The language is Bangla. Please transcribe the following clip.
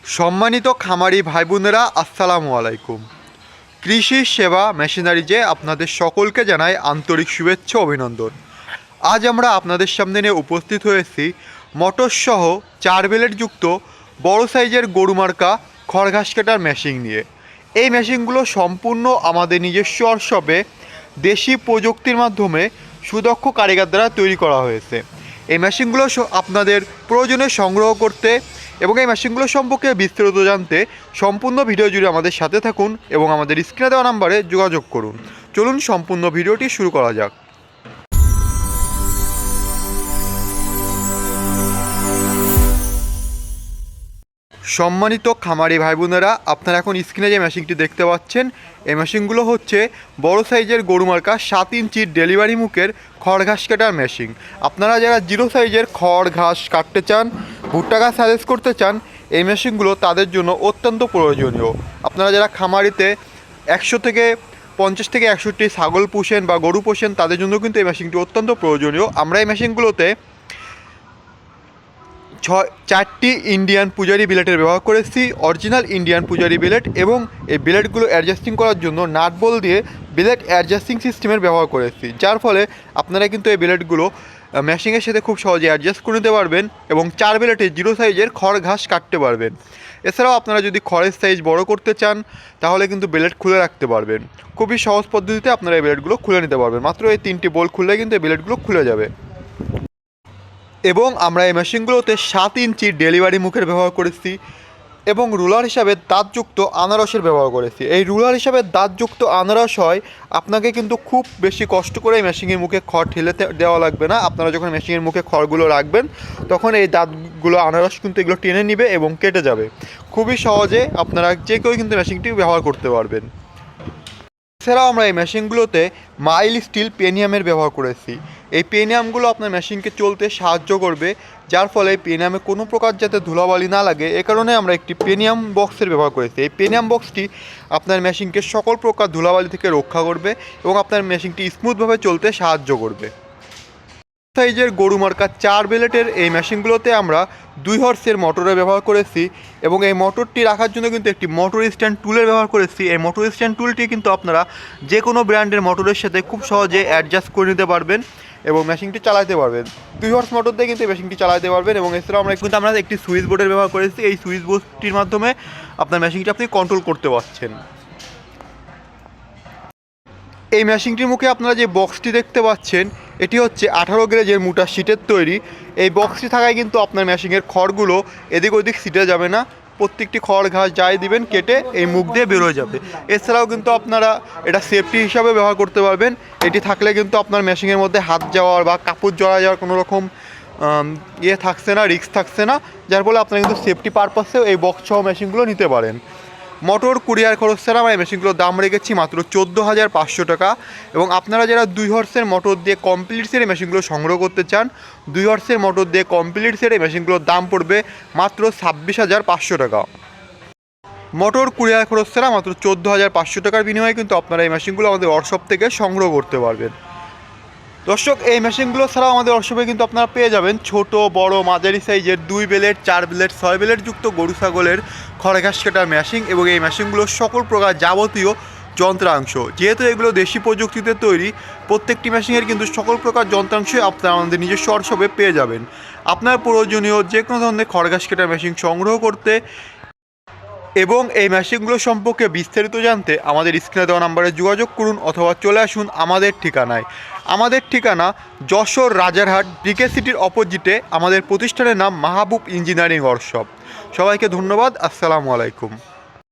সম্মানিত খামারি ভাই বোনেরা, আসসালামু আলাইকুম। কৃষি সেবা মেশিনারিজে আপনাদের সকলকে জানাই আন্তরিক শুভেচ্ছা অভিনন্দন। আজ আমরা আপনাদের সামনে নিয়ে উপস্থিত হয়েছি মোটরসহ 4 ব্লেড যুক্ত বড় সাইজের গরু মার্কা খড় ঘাস কাটার মেশিন নিয়ে। এই মেশিনগুলো সম্পূর্ণ আমাদের নিজস্ব ওয়ার্কশপে দেশি প্রযুক্তির মাধ্যমে সুদক্ষ কারিগর দ্বারা তৈরি করা হয়েছে। এই মেশিনগুলো আপনাদের প্রয়োজনে সংগ্রহ করতে এবং এই মেশিনগুলো সম্পর্কে বিস্তারিত জানতে সম্পূর্ণ ভিডিও জুড়ে আমাদের সাথে থাকুন এবং আমাদের স্ক্রিনে দেওয়া নাম্বারে যোগাযোগ করুন। চলুন সম্পূর্ণ ভিডিওটি শুরু করা যাক। সম্মানিত খামারি ভাই বোনেরা, আপনারা এখন স্ক্রিনে যে মেশিনটি দেখতে পাচ্ছেন, এই মেশিনগুলো হচ্ছে বড় সাইজের গরু মার্কা 7 ইঞ্চির ডেলিভারি মুখের খড় ঘাস কাটার মেশিন। আপনারা যারা 0 সাইজের খড় ঘাস কাটতে চান, ভুট্টা ঘাস সাজেস্ট করতে চান, এই মেশিনগুলো তাদের জন্য অত্যন্ত প্রয়োজনীয়। আপনারা যারা খামারিতে 100 থেকে 50 থেকে 100টি ছাগল পোষেন বা গরু পোষেন, তাদের জন্য কিন্তু এই মেশিনটি অত্যন্ত প্রয়োজনীয়। আমরা এই মেশিনগুলোতে 4টি ইন্ডিয়ান পূজারি বিলেটের ব্যবহার করেছি, অরিজিনাল ইন্ডিয়ান পূজারি বিলেট, এবং এই বিলেটগুলো অ্যাডজাস্টিং করার জন্য নাট বল দিয়ে বিলেট অ্যাডজাস্টিং সিস্টেমের ব্যবহার করেছি, যার ফলে আপনারা কিন্তু এই বিলেটগুলো মেশিনের সাথে খুব সহজে অ্যাডজাস্ট করে নিতে পারবেন এবং 4 বিলেটে 0 সাইজের খড় ঘাস কাটতে পারবেন। এছাড়াও আপনারা যদি খড়ের সাইজ বড় করতে চান, তাহলে কিন্তু বিলেট খুলে রাখতে পারবেন। খুবই সহজ পদ্ধতিতে আপনারা এই বিলেটগুলো খুলে নিতে পারবেন। মাত্র এই 3টি বোল্ট খুললে কিন্তু এই বিলেটগুলো খুলে যাবে। এবং আমরা এই মেশিনগুলোতে 7 ইঞ্চির ডেলিভারি মুখের ব্যবহার করেছি এবং রুলার হিসাবে দাঁতযুক্ত আনারসের ব্যবহার করেছি। এই রুলার হিসাবে দাঁতযুক্ত আনারস হয়, আপনাকে কিন্তু খুব বেশি কষ্ট করে এই মেশিনের মুখে খড় ঠেলে দেওয়া লাগবে না। আপনারা যখন মেশিনের মুখে খড়গুলো রাখবেন, তখন এই দাঁতগুলো আনারস কিন্তু এগুলো টেনে নিবে এবং কেটে যাবে। খুবই সহজে আপনারা যে কেউ কিন্তু মেশিনটি ব্যবহার করতে পারবেন। এছাড়াও আমরা এই মেশিনগুলোতে মাইল স্টিল পেনিয়ামের ব্যবহার করেছি। এই পেনিয়ামগুলো আপনার মেশিনকে চলতে সাহায্য করবে, যার ফলে পেনিয়ামে কোনো প্রকার যাতে ধুলাবালি না লাগে, এ কারণে আমরা একটি পেনিয়াম বক্সের ব্যবহার করেছি। এই পেনিয়াম বক্সটি আপনার মেশিনকে সকল প্রকার ধুলাবালি থেকে রক্ষা করবে এবং আপনার মেশিনটি স্মুথভাবে চলতে সাহায্য করবে। সাইজের গরু মার্কা 4 ব্লেডের এই মেশিনগুলোতে আমরা 2 হর্সের মোটরের ব্যবহার করেছি এবং এই মোটরটি রাখার জন্য কিন্তু একটি মোটর স্ট্যান্ড টুলের ব্যবহার করেছি। এই মোটর স্ট্যান্ড টুলটি কিন্তু আপনারা যে কোনো ব্র্যান্ডের মোটরের সাথে খুব সহজে অ্যাডজাস্ট করে নিতে পারবেন এবং মেশিনটি চালাতে পারবেন। 2 হর্স মোটর দিয়ে কিন্তু মেশিনটি চালাতে পারবেন। এবং এছাড়াও আমরা একটি সুইচ বোর্ডের ব্যবহার করেছি। এই সুইচ বোর্ডটির মাধ্যমে আপনার মেশিনটি আপনি কন্ট্রোল করতে পারছেন। এই মেশিনটির মুখে আপনারা যে বক্সটি দেখতে পাচ্ছেন, এটি হচ্ছে 18 গ্রেজের মোটা শীটের তৈরি। এই বক্সটি থাকায় কিন্তু আপনার মেশিনের খড়গুলো এদিক ওদিক ছিটে যাবে না। প্রত্যেকটি খড় ঘাস যাই দিবেন কেটে এই মুখ দিয়ে বেরোয় যাবে। এছাড়াও কিন্তু আপনারা এটা সেফটি হিসাবে ব্যবহার করতে পারবেন। এটি থাকলে কিন্তু আপনার মেশিনের মধ্যে হাত যাওয়ার বা কাপড় জড়া যাওয়ার কোনো রকম থাকছে না, রিস্ক থাকছে না, যার ফলে আপনারা কিন্তু সেফটি পারপাসেও এই বক্স সহ মেশিনগুলো নিতে পারেন। মোটর কুরিয়ার খরচ ছাড়া আমরা এই মেশিনগুলোর দাম রেখেছি মাত্র 14,500 টাকা। এবং আপনারা যারা 2 হর্সের মোটর দিয়ে কমপ্লিট সেট এই মেশিনগুলো সংগ্রহ করতে চান, 2 হর্সের মোটর দিয়ে কমপ্লিট সেট এই মেশিনগুলোর দাম পড়বে মাত্র 26,500 টাকা। মোটর কুরিয়ার খরচ ছাড়া মাত্র 14,500 টাকার বিনিময়ে কিন্তু আপনারা এই মেশিনগুলো আমাদের ওয়ার্কশপ থেকে সংগ্রহ করতে পারবেন। দর্শক, এই মেশিনগুলো ছাড়াও আমাদের ওয়ার্কশপে কিন্তু আপনারা পেয়ে যাবেন ছোট বড় মাঝারি সাইজের 2 ব্লেড, 4 ব্লেড, 6 ব্লেড যুক্ত গরু ছাগলের খড় ঘাস কাটার মেশিন এবং এই মেশিনগুলো সকল প্রকার যাবতীয় যন্ত্রাংশ। যেহেতু এগুলো দেশি প্রযুক্তিতে তৈরি, প্রত্যেকটি মেশিনের কিন্তু সকল প্রকার যন্ত্রাংশই আপনারা আমাদের নিজস্ব ওয়ার্কশপে পেয়ে যাবেন। আপনার প্রয়োজনীয় যে কোনো ধরনের খড় ঘাস কাটার মেশিন সংগ্রহ করতে এবং এই মেশিনগুলো সম্পর্কে বিস্তারিত জানতে আমাদের স্ক্রিনে দেওয়া নাম্বারে যোগাযোগ করুন অথবা চলে আসুন আমাদের ঠিকানায়। আমাদের ঠিকানা যশোর রাজারহাট ডিকে সিটির অপোজিটে। আমাদের প্রতিষ্ঠানের নাম মাহবুব ইঞ্জিনিয়ারিং ওয়ার্কশপ। সবাইকে ধন্যবাদ। আসসালামু আলাইকুম।